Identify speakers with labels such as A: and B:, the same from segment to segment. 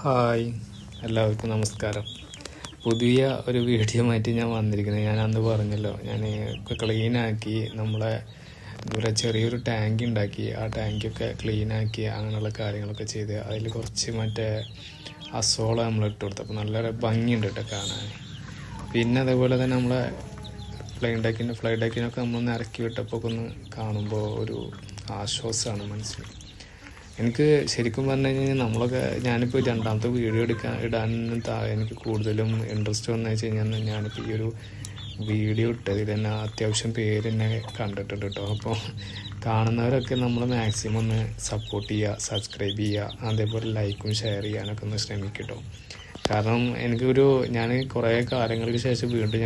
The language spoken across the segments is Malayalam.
A: ഹായ്, എല്ലാവർക്കും നമസ്കാരം. പുതിയ ഒരു വീഡിയോ ആയിട്ട് ഞാൻ വന്നിരിക്കുന്നത്. ഞാൻ അന്ന് പറഞ്ഞല്ലോ, ഞാൻ ക്ലീനാക്കി നമ്മളെ ഇവിടെ ചെറിയൊരു ടാങ്ക് ഉണ്ടാക്കി. ആ ടാങ്കൊക്കെ ക്ലീനാക്കി അങ്ങനെയുള്ള കാര്യങ്ങളൊക്കെ ചെയ്ത് അതിൽ കുറച്ച് അസോള നമ്മൾ ഇട്ട് കൊടുത്തു. അപ്പോൾ നല്ല ഭംഗിയുണ്ട് കേട്ടോ കാണാൻ. പിന്നെ അതേപോലെ തന്നെ നമ്മളെ ഫ്ലൈ ഡെക്കിനൊക്കെ നമ്മളൊന്ന് ഇറക്കി വിട്ടപ്പോൾ ഒന്ന് കാണുമ്പോൾ ഒരു ആശ്വാസമാണ് മനസ്സിൽ. എനിക്ക് ശരിക്കും പറഞ്ഞു കഴിഞ്ഞാൽ ഞാനിപ്പോൾ രണ്ടാമത്തെ വീഡിയോ ഇടാൻ എനിക്ക് കൂടുതലും ഇൻട്രസ്റ്റ് വന്നു വെച്ച് കഴിഞ്ഞാൽ ഞാനിപ്പോൾ ഈ ഒരു വീഡിയോ ഇട്ടതിൽ തന്നെ അത്യാവശ്യം പേര് തന്നെ കണ്ടിട്ടുണ്ട് കേട്ടോ. അപ്പോൾ കാണുന്നവരൊക്കെ നമ്മൾ മാക്സിമം ഒന്ന് സപ്പോർട്ട് ചെയ്യുക, സബ്സ്ക്രൈബ് ചെയ്യുക, അതേപോലെ ലൈക്കും ഷെയർ ചെയ്യാനൊക്കെ ഒന്ന് ശ്രമിക്കട്ടോ. കാരണം ഞാൻ കുറേ കാലങ്ങൾക്ക് ശേഷം വീണ്ടും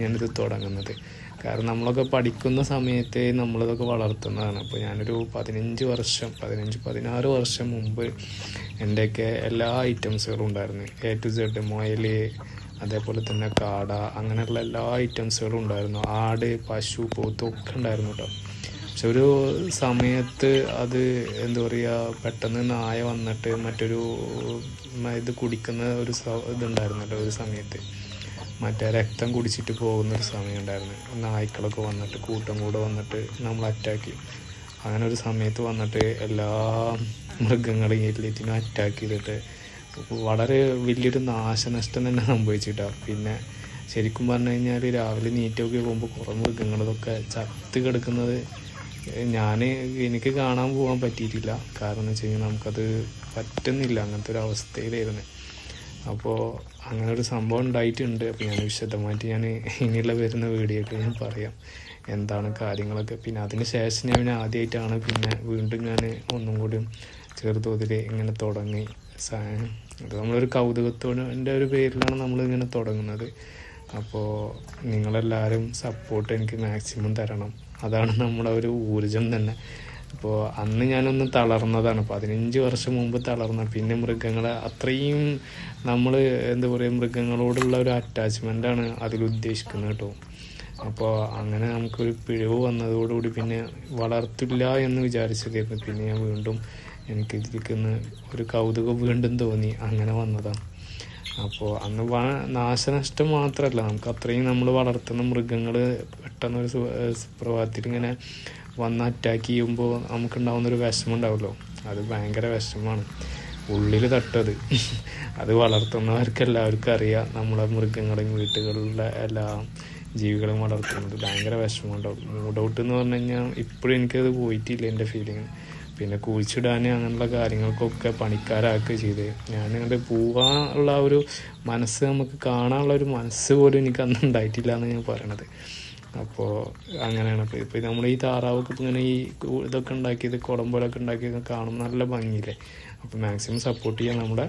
A: ഞാനിത് തുടങ്ങുന്നത്. കാരണം നമ്മളൊക്കെ പഠിക്കുന്ന സമയത്ത് നമ്മളിതൊക്കെ വളർത്തുന്നതാണ്. അപ്പോൾ ഞാനൊരു 16 വർഷം മുമ്പ് എൻ്റെയൊക്കെ എല്ലാ ഐറ്റംസുകളും ഉണ്ടായിരുന്നു. A to Z, മുയൽ, അതേപോലെ തന്നെ കാട, അങ്ങനെയുള്ള എല്ലാ ഐറ്റംസുകളും ഉണ്ടായിരുന്നു. ആട്, പശു, പോത്ത് ഒക്കെ ഉണ്ടായിരുന്നു കേട്ടോ. പക്ഷെ ഒരു സമയത്ത് അത് പെട്ടെന്ന് നായ വന്നിട്ട് മറ്റൊരു ഇത് കുടിക്കുന്ന ഒരു ഇതുണ്ടായിരുന്നല്ലോ. ഒരു സമയത്ത് രക്തം കുടിച്ചിട്ട് പോകുന്നൊരു സമയം ഉണ്ടായിരുന്നു. നായ്ക്കളൊക്കെ വന്നിട്ട് കൂട്ടം കൂടെ വന്നിട്ട് നമ്മൾ അറ്റാക്ക് ചെയ്യും. അങ്ങനെ ഒരു സമയത്ത് വന്നിട്ട് എല്ലാ മൃഗങ്ങളെയും എല്ലാത്തിനും അറ്റാക്ക് ചെയ്തിട്ട് വളരെ വലിയൊരു നാശനഷ്ടം തന്നെ സംഭവിച്ചിട്ടാണ്. പിന്നെ ശരിക്കും പറഞ്ഞു കഴിഞ്ഞാൽ രാവിലെ നീറ്റൊക്കെ പോകുമ്പോൾ കുറേ മൃഗങ്ങളതൊക്കെ ചത്ത് കിടക്കുന്നത് എനിക്ക് കാണാൻ പോകാൻ പറ്റിയിട്ടില്ല. കാരണം എന്ന് വെച്ച് കഴിഞ്ഞാൽ നമുക്കത് പറ്റുന്നില്ല, അങ്ങനത്തെ ഒരു അവസ്ഥയിലായിരുന്നു. അപ്പോൾ അങ്ങനെ ഒരു സംഭവം ഉണ്ടായിട്ടുണ്ട്. അപ്പോൾ ഞാൻ വിശദമായിട്ട് ഇനിയുള്ള വരുന്ന വീഡിയോയ്ക്ക് ഞാൻ പറയാം എന്താണ് കാര്യങ്ങളൊക്കെ. പിന്നെ അതിന് ശേഷം ഞാൻ ആദ്യമായിട്ടാണ് വീണ്ടും ഒന്നും കൂടി ചെറുതോതിൽ ഇങ്ങനെ തുടങ്ങി. അത് നമ്മളൊരു കൗതുകത്തോടെ ഒരു പേരിലാണ് നമ്മളിങ്ങനെ തുടങ്ങുന്നത്. അപ്പോൾ നിങ്ങളെല്ലാവരും സപ്പോർട്ട് എനിക്ക് മാക്സിമം തരണം. അതാണ് നമ്മുടെ ഒരു ഊർജം തന്നെ. അപ്പോൾ അന്ന് ഞാനൊന്ന് തളർന്നതാണ്, 15 വർഷം മുമ്പ് തളർന്ന. പിന്നെ മൃഗങ്ങളെ അത്രയും നമ്മൾ മൃഗങ്ങളോടുള്ള ഒരു അറ്റാച്ച്മെൻ്റാണ് അതിലുദ്ദേശിക്കുന്നത് കേട്ടോ. അപ്പോൾ അങ്ങനെ നമുക്കൊരു പിഴവ് വന്നതോടുകൂടി പിന്നെ വളർത്തില്ല എന്ന് വിചാരിച്ചതായിരുന്നു. പിന്നെ ഞാൻ വീണ്ടും ഇതിലേക്കൊന്ന് ഒരു കൗതുകം വീണ്ടും തോന്നി, അങ്ങനെ വന്നതാണ്. അപ്പോൾ അന്ന് നാശനഷ്ടം മാത്രമല്ല, നമുക്ക് അത്രയും നമ്മൾ വളർത്തുന്ന മൃഗങ്ങൾ പെട്ടെന്നൊരു സുപ്രഭാതത്തിൽ ഇങ്ങനെ വന്ന് അറ്റാക്ക് ചെയ്യുമ്പോൾ നമുക്കുണ്ടാവുന്നൊരു വിഷമം ഉണ്ടാവുമല്ലോ, അത് ഭയങ്കര വിഷമമാണ്. ഉള്ളിൽ തട്ടത് അത് വളർത്തുന്നവർക്ക് എല്ലാവർക്കും അറിയാം. നമ്മളെ മൃഗങ്ങളെയും വീട്ടുകളിലുള്ള എല്ലാ ജീവികളും വളർത്തുന്നത് ഭയങ്കര വിഷമമുണ്ടാവും. മൂഡൗട്ട് എന്ന് പറഞ്ഞു കഴിഞ്ഞാൽ ഇപ്പോഴും എനിക്കത് പോയിട്ടില്ല എൻ്റെ ഫീലിങ്. പിന്നെ കുഴിച്ചിടാൻ അങ്ങനെയുള്ള കാര്യങ്ങൾക്കൊക്കെ പണിക്കാരാക്കുക ചെയ്ത് ഞാനങ്ങോട്ട് പോകാനുള്ള ഒരു മനസ്സ്, നമുക്ക് കാണാനുള്ള ഒരു മനസ്സ് പോലും എനിക്ക് അന്ന് ഉണ്ടായിട്ടില്ല എന്ന് ഞാൻ പറയണത്. അപ്പോൾ അങ്ങനെയാണ്. ഇപ്പോൾ നമ്മൾ ഈ താറാവൊക്കെ ഇങ്ങനെ ഇതൊക്കെ ഉണ്ടാക്കിയത്, കുടമ്പോലൊക്കെ ഉണ്ടാക്കിയത് കാണുമ്പോൾ നല്ല ഭംഗിയില്ലേ. അപ്പോൾ മാക്സിമം സപ്പോർട്ട് ചെയ്യാൻ നമ്മുടെ